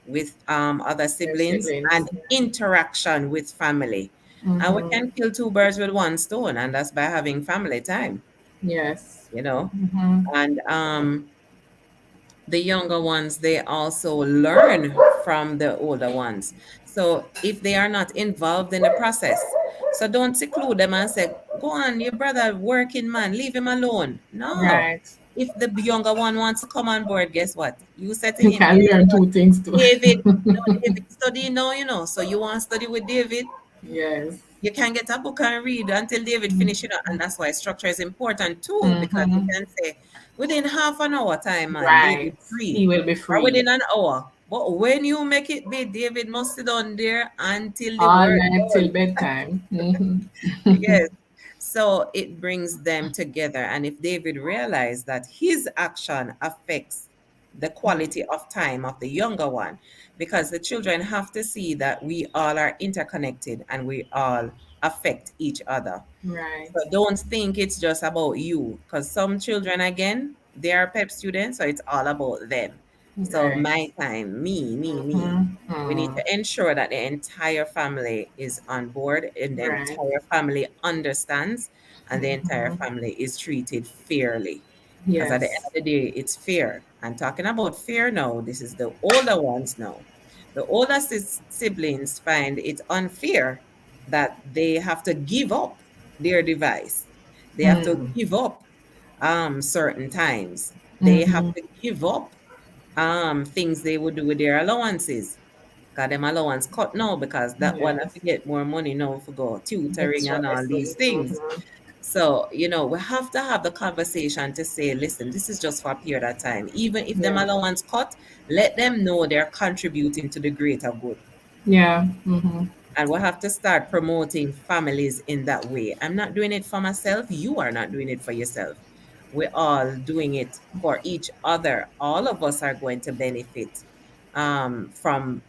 with other Their siblings siblings. and interaction with family. And we Mm-hmm. can kill two birds with one stone, and that's by having family time, Yes. you know. Mm-hmm. And the younger ones, they also learn from the older ones. So if they are not involved in the process, so don't seclude them and say, go on, your brother working man, leave him alone. No. Right. If the younger one wants to come on board, guess what? You say to You him, can you know learn what, two things too. David, David study now, so you want to study with David? Yes. You can get a book and read until David finish it up. And that's why structure is important too, because you Mm-hmm. can say within half an hour time, man, Right. David He free. will be Or free within an hour. But when you make it be, David must sit down there until the all work night till done. bedtime. Yes. So it brings them together. And if David realized that his action affects the quality of time of the younger one, because the children have to see that we all are interconnected and we all affect each other. Right. So don't think it's just about you, because some children, again, they are PEP students, so it's all about them. So Right. my time, me, me. We need Mm-hmm. to ensure that the entire family is on board and the Right. entire family understands and the entire Mm-hmm. family is treated fairly. Because at the end Yes. of the day, it's fair. And talking about fair now, this is the older ones now. The older siblings find it unfair that they have to give up their device. They have to Mm. give up certain times. They have Mm-hmm. to give up things they would do with their allowances. Got them allowance cut now because that one have Yes. to get more money now for go tutoring Extra and all these lesson. things. Mm-hmm. So, we have to have the conversation to say, listen, this is just for a period of time. Even if them Yeah. allowance cut, let them know they're contributing to the greater good. Yeah. Mm-hmm. And we have to start promoting families in that way. I'm not doing it for myself. You are not doing it for yourself. We're all doing it for each other. All of us are going to benefit from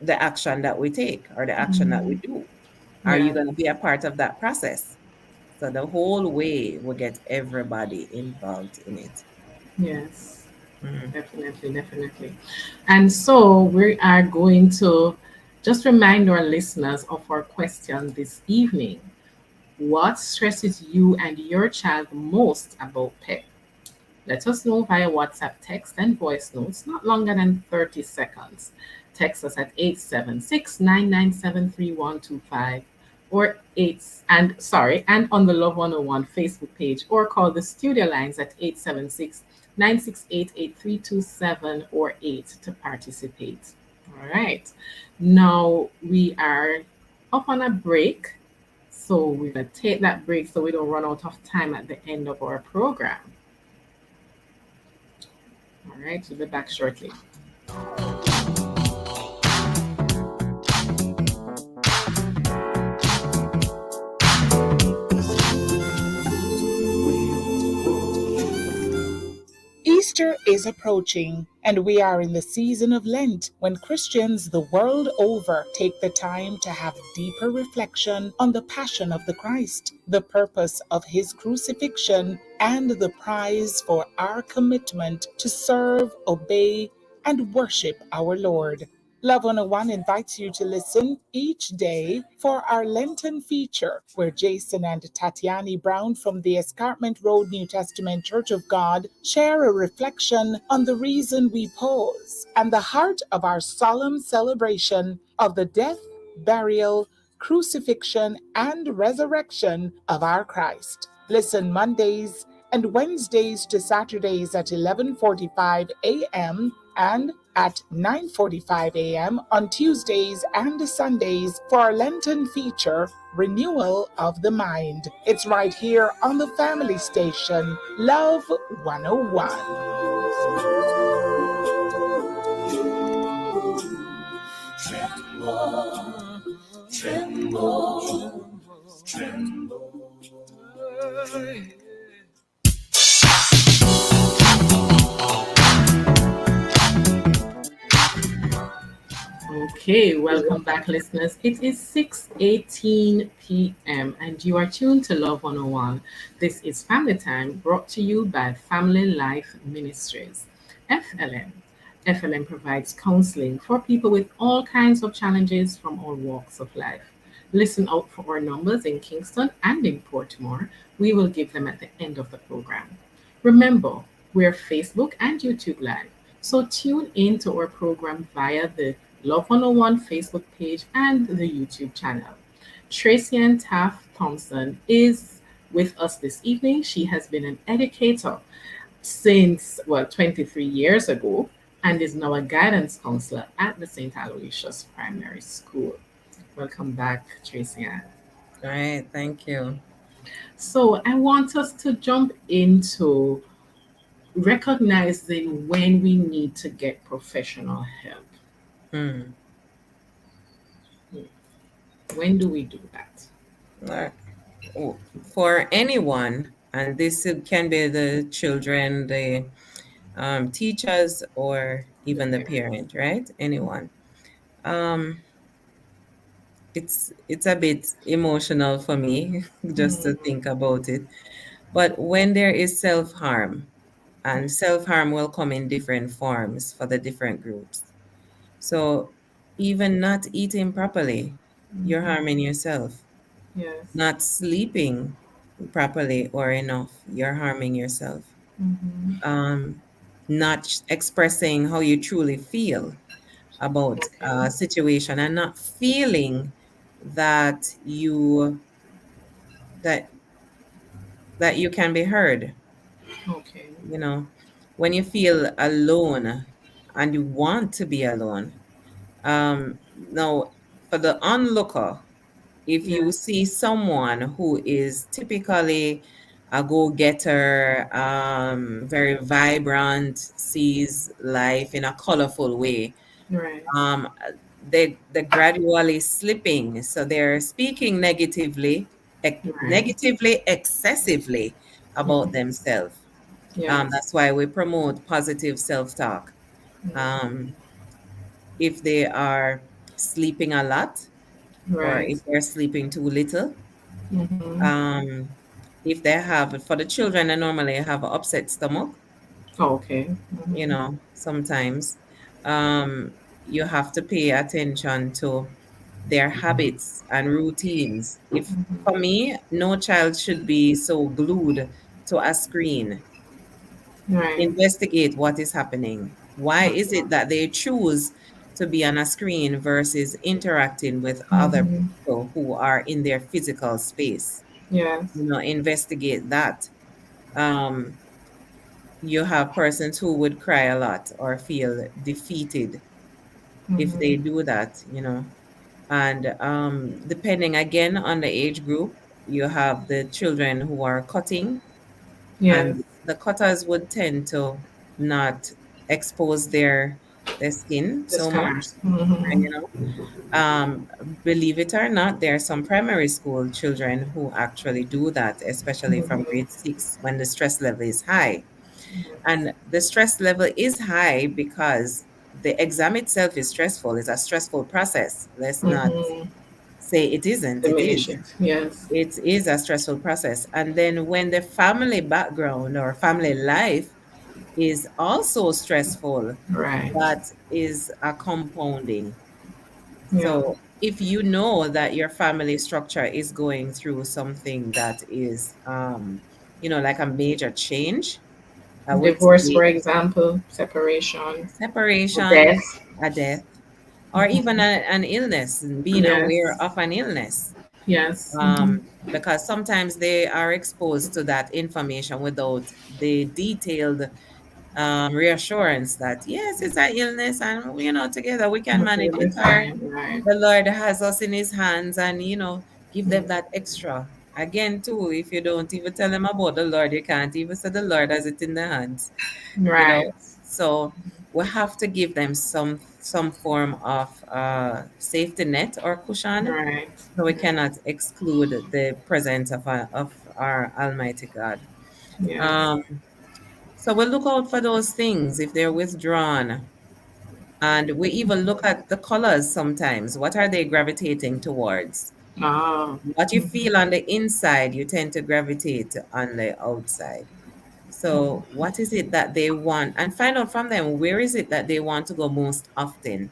the action that we take or the action that we Mm-hmm. do. Are you Yeah. going to be a part of that process? So the whole way will get everybody involved in it. Yes. Mhm. Definitely. Definitely. And so we are going to just remind our listeners of our question this evening. What stresses you and your child most about pet? Let us know via WhatsApp text and voice notes, not longer than 30 seconds. Text us at 876-997-3125 or 8 and on the Love 101 Facebook page, or call the studio lines at 876-968-8327 or 8 to participate. All right. Now we are up on a break. So we're going to take that break so we don't run out of time at the end of our program. All right, we'll be back shortly. Easter is approaching, and we are in the season of Lent when Christians the world over take the time to have deeper reflection on the passion of the Christ, the purpose of his crucifixion, and the prize for our commitment to serve, obey, and worship our Lord. Love 101 invites you to listen each day for our Lenten feature, where Jason and Tatiani Brown from the Escarpment Road New Testament Church of God share a reflection on the reason we pause and the heart of our solemn celebration of the death, burial, crucifixion, and resurrection of our Christ. Listen Mondays and Wednesdays to Saturdays at 11:45 a.m. and at 9:45 a.m. on Tuesdays and Sundays for our Lenten feature, Renewal of the Mind. It's right here on the family station, Love 101. Tremble, tremble, tremble. Okay, welcome back, listeners. It is 6:18 p.m. and you are tuned to Love 101. This is Family Time, brought to you by Family Life Ministries, FLM. FLM provides counseling for people with all kinds of challenges from all walks of life. Listen out for our numbers in Kingston and in Portmore. We will give them at the end of the program. Remember, we're Facebook and YouTube Live, so tune in to our program via the Love 101 Facebook page and the YouTube channel. Tracy Ann Taft Thompson is with us this evening. She has been an educator since, well, 23 years ago and is now a guidance counselor at the St. Aloysius Primary School. Welcome back, Tracy Ann. All right, thank you. So I want us to jump into recognizing when we need to get professional help. Hmm. When do we do that? Uh, for anyone, and this can be the children, the teachers, or The even the parent. parent, right? Anyone. Um, it's a bit emotional for me just to Mhm. think about it. But when there is self-harm, Yeah. and self-harm will come in different forms for the different groups. So even not eating properly, you're Mhm. harming yourself. Yes. Not sleeping properly or enough, you're harming yourself. Mhm. Um, not expressing how you truly feel about Okay. a situation and not feeling that you that that you can be heard, Okay. you know, when you feel alone and you want to be alone. Now, for the onlooker, if you Yes. see someone who is typically a go-getter, very vibrant, sees life in a colorful way, Right. um, they're gradually slipping. So they're speaking Right. negatively, excessively about Mhm. themselves. Yes. That's why we promote positive self-talk. Mhm. Um, if they are sleeping a lot, or Right. if they're sleeping too little, Mhm. um, if they have, for the children, they normally have an upset stomach, Okay. you Mhm. know, sometimes um, you have to pay attention to their habits and routines. If For me, no child should be so glued to a screen. Right. Investigate what is happening. Why is it that they choose to be on a screen versus interacting with other Mhm. people who are in their physical space? Yes. You know, investigate that. Um, you have persons who would cry a lot or feel defeated if they Mhm. do that, you know. And depending again on the age group, you have the children who are cutting, Yes. and the cutters would tend to not expose their skin The so much, scars. Mhm. you know. Um, Believe it or not, there are some primary school children who actually do that, especially from Mhm. grade 6 when the stress level is high. And the stress level is high because the exam itself is stressful. It's a stressful process. Let's not Mhm. say it isn't. It Diminish is. it. Yes. It is a stressful process. And then when the family background or family life is also stressful, Right. that is a compounding. Yeah. So if you know that your family structure is going through something that is, like a major change, I would Divorce, say for example, separation, separation, death. a death, or even an illness, and being aware Yes. of an illness. Yes. Because sometimes they are exposed to that information without the detailed reassurance that yes, it's an illness, and together we can manage We'll be it, or fine. Right. the Lord has us in His hands, and give them that extra. Again, too, if you don't even tell them about the Lord, you can't even say the Lord has it in the hands. you know Right. so we have to give them some form of safety net or cushion, Right. so we Right. cannot exclude the presence of our Almighty God. Yes. um so we look out for those things if they're withdrawn, and we even look at the colors sometimes. What are they gravitating towards? Ah. What you feel on the inside, you tend to gravitate on the outside. So, what is it that they want? And find out from them, where is it that they want to go most often?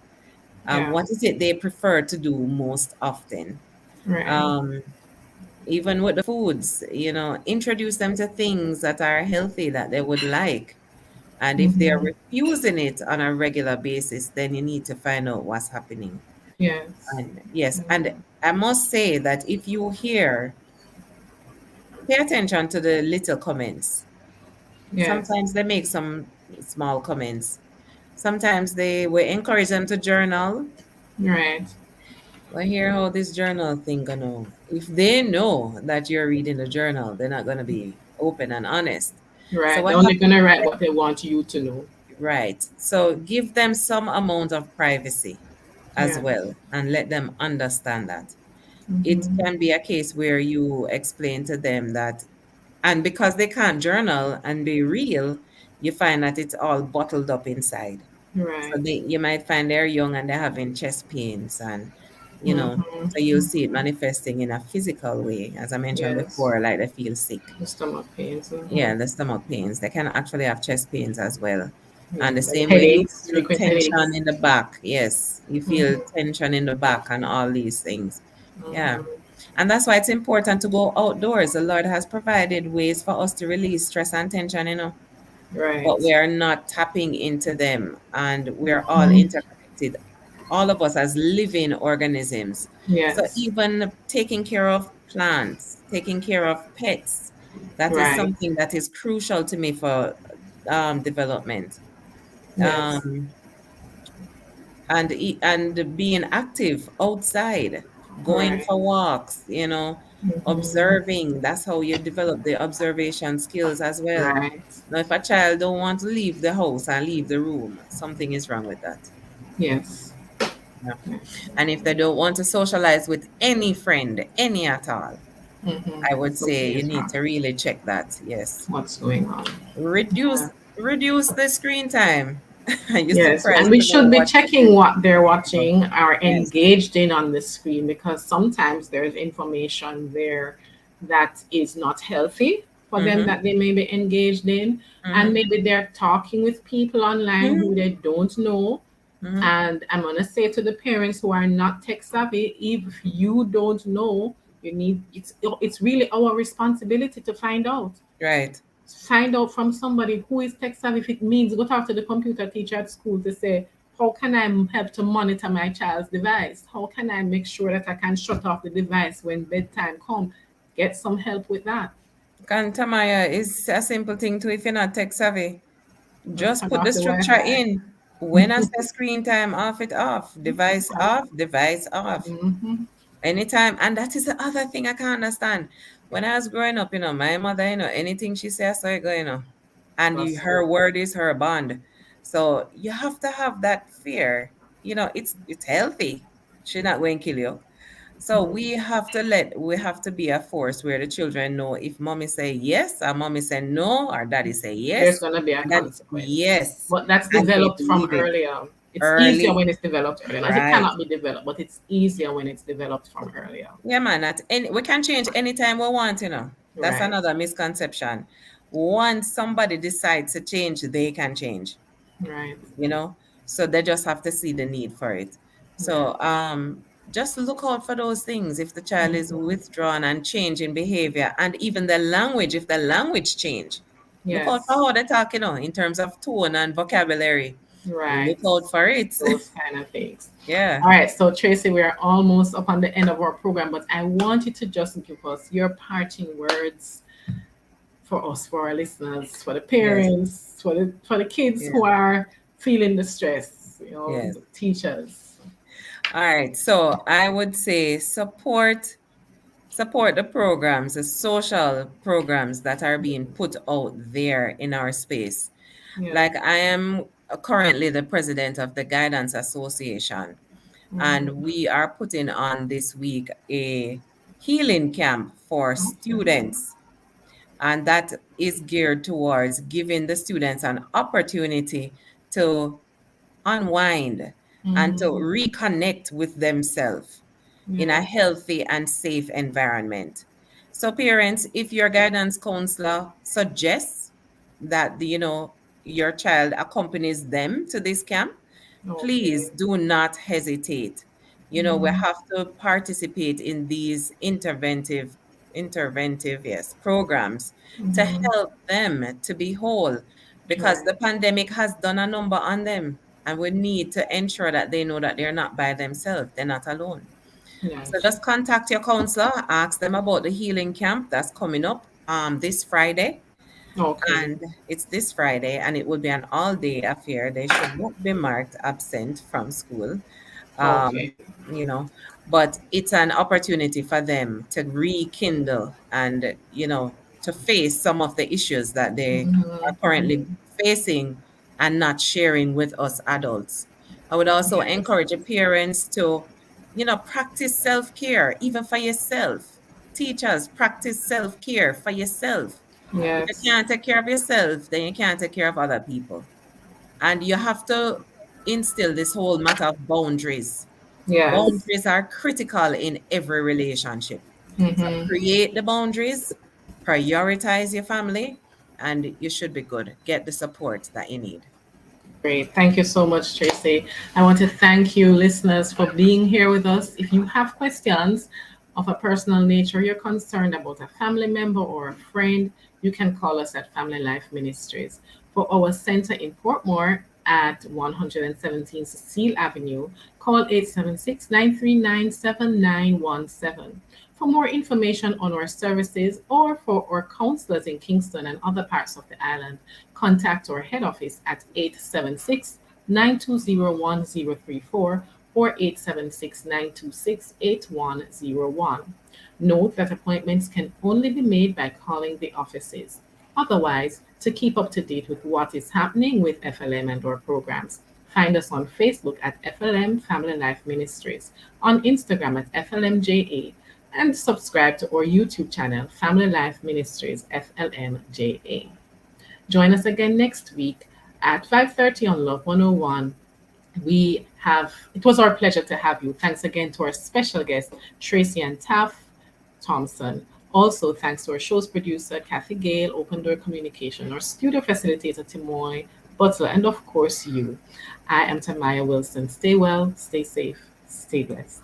Yeah. What is it they prefer to do most often? Right. Um, Even with the foods, introduce them to things that are healthy that they would like. And if they're Mhm. refusing it on a regular basis, then you need to find out what's happening. Yes. And yes, and I must say that if you pay attention to the little comments. Yes. Sometimes they make some small comments. Sometimes they will encourage them to journal. Right. Well, hear how this journal thing gonna. If they know that you're reading the journal, they're not gonna be open and honest. So Right. what They're only happens? gonna write what they want you to know. Right. So give them some amount of privacy as Yeah. well, and let them understand that. It Mm-hmm. can be a case where you explain to them that, and because they can't journal and be real, you find that it's all bottled up inside. So Right. you might find they're young and they're having chest pains, and so you'll see it Mm-hmm. manifesting in a physical way, as I mentioned Yes. before, like they feel sick. The stomach pains. Yeah, the stomach pains. They can actually have chest pains as well. Yeah. And the Like same way you headaches, feel frequent tension headaches. in the back. Yes, you feel Mm-hmm. tension in the back and all these things. Yeah. Mm-hmm. And that's why it's important to go outdoors. The Lord has provided ways for us to release stress and tension, but Right. we are not tapping into them. And we're all Mm-hmm. interconnected, all of us as living organisms. So Yes. even taking care of plants, taking care of pets, that is Right. something that is crucial to me for development. Yes. Um, and being active outside, going Right. for walks, Mm-hmm. observing. That's how you develop the observation skills as well. Right. Now, if a child don't want to leave the house and leave the room, something is wrong with that. Yes. Yeah. Yes. And if they don't want to socialize with any friend, any at all, Mm-hmm. I would say Something you is need wrong. to really check that. Yes. What's going on? Reduce Yeah. reduce the screen time. You're Yes, and surprised we to know should be what checking what they're watching or Yes. engaged in on the screen, because sometimes there's information there that is not healthy for them Mm-hmm. that they may be engaged in. And Mm-hmm. maybe they're talking with people online who Mm-hmm. they don't know. Mm-hmm. And I'm going to say to the parents who are not tech savvy, if you don't know, you need it's really our responsibility to find out. Right. Find out from somebody who is tech savvy. If it means go talk to the computer teacher at school to say, how can I help to monitor my child's device? How can I make sure that I can shut off the device when bedtime comes? Get some help with that. Kantamaya is a simple thing too if you're not tech savvy. Just Just turn put off the the structure Wi-Fi. in. When I say screen time, off it off. Device off, device off. Mm-hmm. Anytime. And that is the other thing I can't understand. When I was growing up, my mother, anything she says, I saw it go. And That's her true. word is her bond. So you have to have that fear. It's healthy. She's not going to kill you. So we have to be a force where the children know if mommy say yes or mommy say no or daddy say There's yes, gonna be a and that consequence. yes, But that's and they developed from believe it earlier. It's easier early. when it's developed earlier. Not it Right. cannot be developed, but it's easier when it's developed from earlier. Yeah, man. We can change anytime we want. That's Right. another misconception. Once somebody decides to change, they can change. Right. you know so they just have to see the need for it. Right. So just look out for those things. If the child is Mhm. withdrawn and change in behavior, and even the language, if the language change, look out for Yes. how they talk, in terms of tone and vocabulary. Right. Look out for it. Those kind of things. Yeah. All right. So Tracy, we are almost up on the end of our program, but I want you to just give us your parting words for us, for our listeners, for the Yes. parents, for the kids Yeah. who are feeling the stress, Yes. the teachers. All right. So I would say support the programs, the social programs that are being put out there in our space. Yeah. Like I am currently the president of the Guidance Association, and Mhm. we are putting on this week a healing camp for Okay. students. And that is geared towards giving the students an opportunity to unwind and to Mhm. reconnect with themselves in a Yeah. healthy and safe environment. So, parents, if your guidance counselor suggests that your child accompanies them to this camp, please Okay. do not hesitate. We Mhm. have to participate in these interventive, yes, programs to Mhm. help them to be whole, because Right. the pandemic has done a number on them, and we need to ensure that they know that they're not by themselves, they're not alone. So Yes. just contact your counselor, ask them about the healing camp that's coming up this Friday. Okay. And it's this Friday, and it will be an all-day affair. They should not be marked absent from school. um, Okay. you know, but it's an opportunity for them to rekindle and, to face some of the issues that they are currently Mhm. facing and not sharing with us adults. I would also Yes. encourage the parents to, practice self care, even for yourself. Teachers, practice self care for yourself. If you Yes. can't take care of yourself, then you can't take care of other people. And you have to instill this whole matter of boundaries. Yes. Boundaries are critical in every relationship. So Hmm. create the boundaries, prioritize your family, and you should be good. Get the support that you need. Great. Thank you so much, Tracy. I want to thank you, listeners, for being here with us. If you have questions of a personal nature, you're concerned about a family member or a friend, you can call us at Family Life Ministries. For our center in Portmore at 117 Cecile Avenue, call 876-939-7917. For more information on our services or for our counselors in Kingston and other parts of the island, contact our head office at 876-920-1034 or 876-926-8101. Note that appointments can only be made by calling the offices. Otherwise, to keep up to date with what is happening with FLM and our programs, find us on Facebook at FLM Family Life Ministries, on Instagram at FLMJA, and subscribe to our YouTube channel, Family Life Ministries FLMJA. Join us again next week at 5:30 on Love 101. It was our pleasure to have you. Thanks again to our special guest, Tracy and Taff Thompson. Also, thanks to our show's producer, Kathy Gale, Open Door Communication, our studio facilitator, Timoy Butler, and of course, you. I am Tamaya Wilson. Stay well, stay safe, stay blessed.